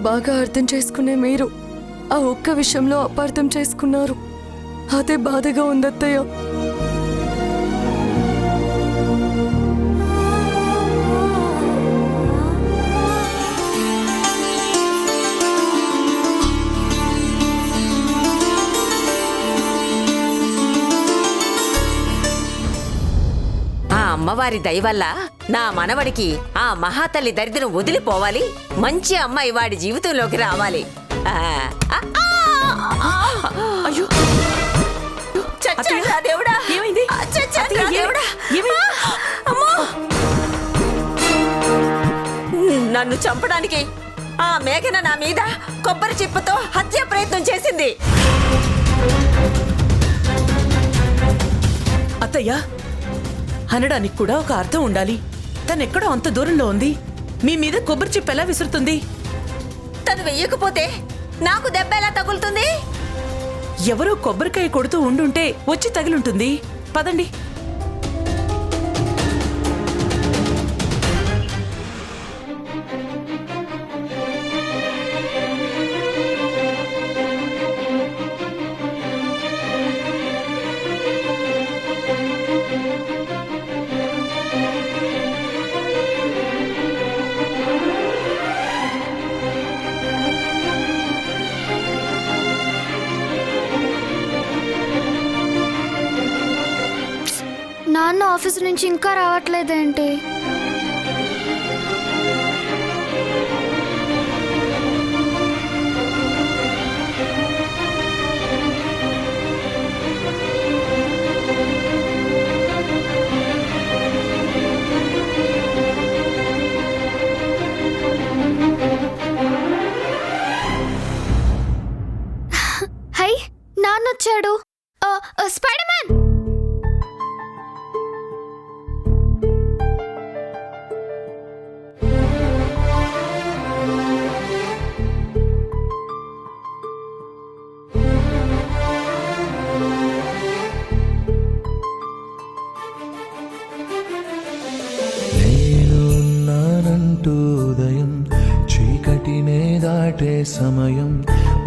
బాగా అర్థం చేసుకునే మీరు ఆ ఒక్క విషయంలో అపార్థం చేసుకున్నారు. అదే బాధగా ఉందత్తయ్య. అమ్మవారి దయ వల్ల నా మనవడికి ఆ మహాతల్లి దరిద్రం వదిలిపోవాలి, మంచి అమ్మాయి వాడి జీవితంలోకి రావాలి. అయ్యో చచ్చాడా దేవుడా? ఏమైంది? చచ్చాడా దేవుడా? అమ్మో! నన్ను చంపడానికి ఆ మేఘన నా మీద కొబ్బరి చిప్పతో హత్య ప్రయత్నం చేసింది. అత్తయ్య, అనడానికి కూడా ఒక అర్థం ఉండాలి. తనెక్కడో అంత దూరంలో ఉంది. మీ మీద కొబ్బరి చిప్ప ఎలా విసురుతుంది? తను వెయ్యకపోతే నాకు దెబ్బ ఎలా తగులుతుంది? ఎవరో కొబ్బరికాయ కొడుతూ ఉండుంటే వచ్చి తగిలుంటుంది. పదండి. నాన్న ఆఫీస్ నుంచి ఇంకా రావట్లేదేంటి? హై, నాన్న వచ్చాడు. Spider man! ఉదయం చీకటినే దాటే సమయం,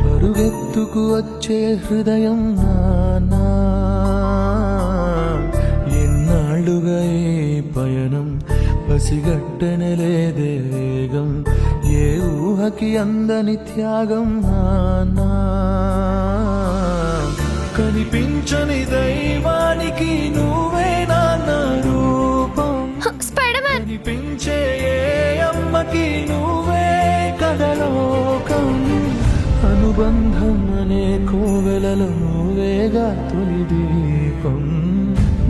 పరుగెత్తుకు వచ్చే హృదయం నానా. ఎన్నాళ్ళుగా ఈ పయనం, పసిగట్టనలేదే వేగం, ఏ ఊహకి అందని త్యాగం నానా. కనిపించని దైవానికి నువ్వే నాన్న రూపం, కనిపించే ఏ అమ్మకి నువ్వే కథలోకం. అనుబంధం అనే కోవెలలో నువ్వేగా తొలి దీపం.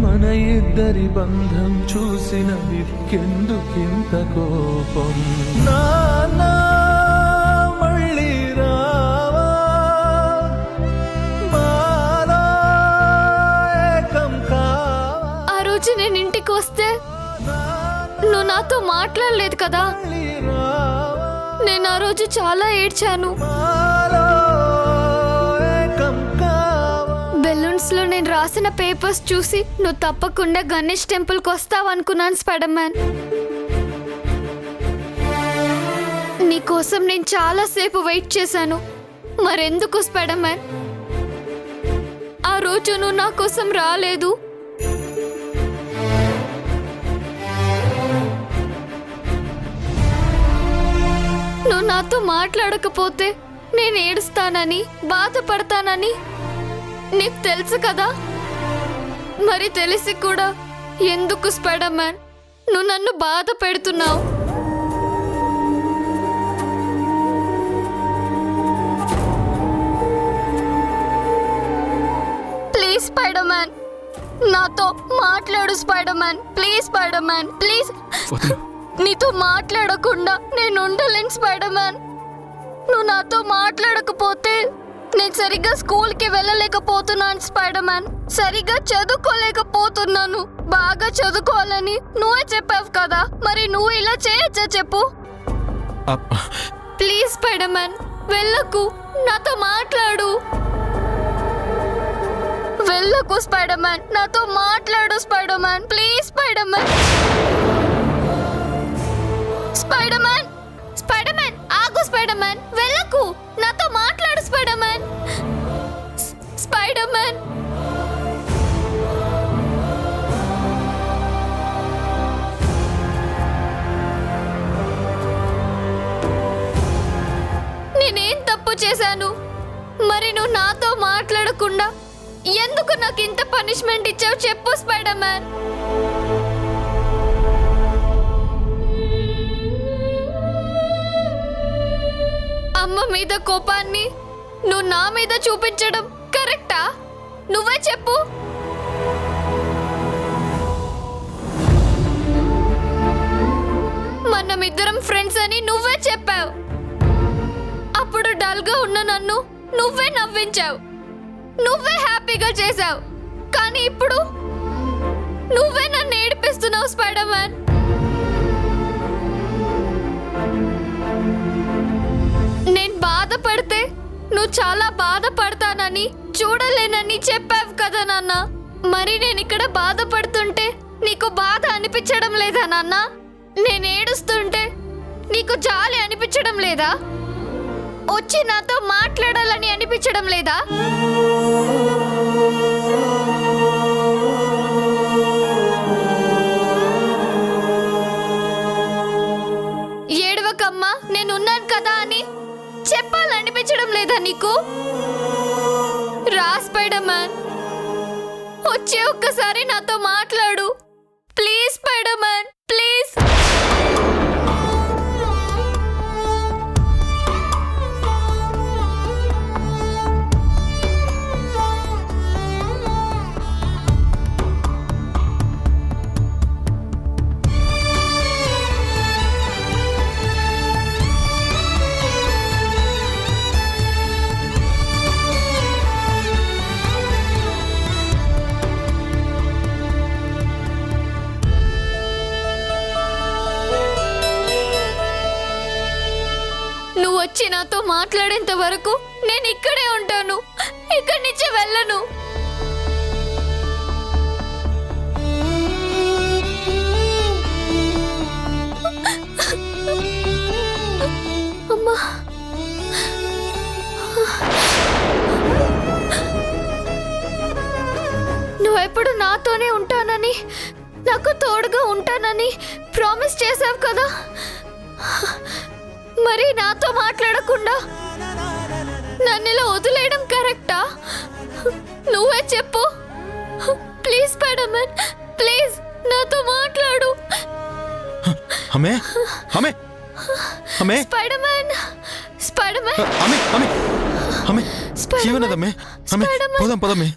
మన ఇద్దరి బంధం చూసిన వికెందుకింత కోపం? నానా మళ్ళీ రావా, మాలా ఏకం కావా. ఆ రోజు నేను ఇంటికి వస్తే నువ్వు నాతో మాట్లాడలేదు కదా. నేను ఆ రోజు చాలా ఏడ్చాను. బెలూన్స్ లో నేను రాసిన పేపర్స్ చూసి నువ్వు తప్పకుండా గణేష్ టెంపుల్ కి వస్తావనుకున్నాను స్పైడర్ మ్యాన్. నీకోసం నేను చాలా సేపు వెయిట్ చేశాను. మరెందుకు స్పైడర్ మ్యాన్ ఆ రోజు నువ్వు నా కోసం రాలేదు? నువ్వు నాతో మాట్లాడకపోతే నేను ఏడుస్తానని, బాధపడతానని నీకు తెలుసు కదా. మరి తెలిసి కూడా ఎందుకు స్పైడర్ మ్యాన్ నువ్వు నన్ను బాధ పెడుతున్నావు? ప్లీజ్ స్పైడర్ మ్యాన్, నాతో మాట్లాడు spider man. Please spider man, please. నీతో మాట్లాడకుండా నేను ఉండలేను స్పైడర్ మ్యాన్. నువ్వు నాతో మాట్లాడకపోతే నేను సరిగ్గా స్కూల్కి వెళ్ళలేకపోతున్నాను స్పైడర్ మ్యాన్. సరిగ్గా చదువుకోలేకపోతున్నాను. బాగా చదువుకోవాలని నువ్వే చెప్పావు కదా. మరి నువ్వు ఇలా చేయొచ్చా చెప్పు? ప్లీజ్ స్పైడర్ మ్యాన్ వెళ్ళకు, నాతో మాట్లాడు. వెళ్ళకు స్పైడర్ మ్యాన్, నాతో మాట్లాడు spider man. Please spider man. Spider man, spider man ఆగు స్పైడర్ మ్యాన్, వెళ్ళకు. నాతో మాట్లాడు స్పైడర్ మ్యాన్. స్పైడర్ మ్యాన్, నేనేం తప్పు చేశాను? మరి నువ్వు నాతో మాట్లాడకుండా ఎందుకు నాకు ఇంత పనిష్మెంట్ ఇచ్చావు చెప్పు స్పైడర్ మ్యాన్. అమ్మ మీద కోపాన్ని నువ్వు నా మీద చూపించడం కరెక్టా? నువ్వే చెప్పు. మనమిద్దరం ఫ్రెండ్స్ అని నువ్వే చెప్పావు. అప్పుడు డల్ గా ఉన్న నన్ను నువ్వే నవ్వించావు, నువ్వే హ్యాపీగా చేసావు. కానీ ఇప్పుడు నువ్వే నన్ను ఏడిపిస్తున్నావు స్పైడర్ మ్యాన్. నేను బాధపడితే నువ్వు చాలా బాధపడతానని, చూడలేనని చెప్పావు కదా నాన్న. మరి నేను ఇక్కడ బాధపడుతుంటే నీకు బాధ అనిపించడం లేదా నాన్న? నేను ఏడుస్తుంటే నీకు జాలి అనిపించడం లేదా? వచ్చి నాతో మాట్లాడాలని అనిపించడం లేదా? ఏడవకమ్మా, నేనున్నాను కదా అని చెప్పాలనిపించడం లేదా నీకు? రా స్పైడర్ మ్యాన్, వచ్చి ఒక్కసారి నాతో మాట్లాడు ప్లీజ్ స్పైడర్ మ్యాన్, ప్లీజ్. నువ్వు వచ్చి నాతో మాట్లాడేంత వరకు నేను ఇక్కడే ఉంటాను, ఇక్కడి నుంచి వెళ్ళను. అమ్మా, నువ్వెప్పుడు నాతోనే ఉంటానని, నాకు తోడుగా ఉంటానని ప్రామిస్ చేసావు కదా. మరి నాతో మాట్లాడకుండా నన్ను ఇలా వదిలేయడం కరెక్టా? నువ్వే చెప్పు ప్లీజ్ స్పైడర్ మ్యాన్, ప్లీజ్ నాతో మాట్లాడు. హమే హమే హమే స్పైడర్ మ్యాన్, స్పైడర్ మ్యాన్, హమే హమే హమే స్పైడర్ ఏమన్నదమ్మే? హమే స్పైడర్ మ్యాన్. పోదాం పదమ్మే.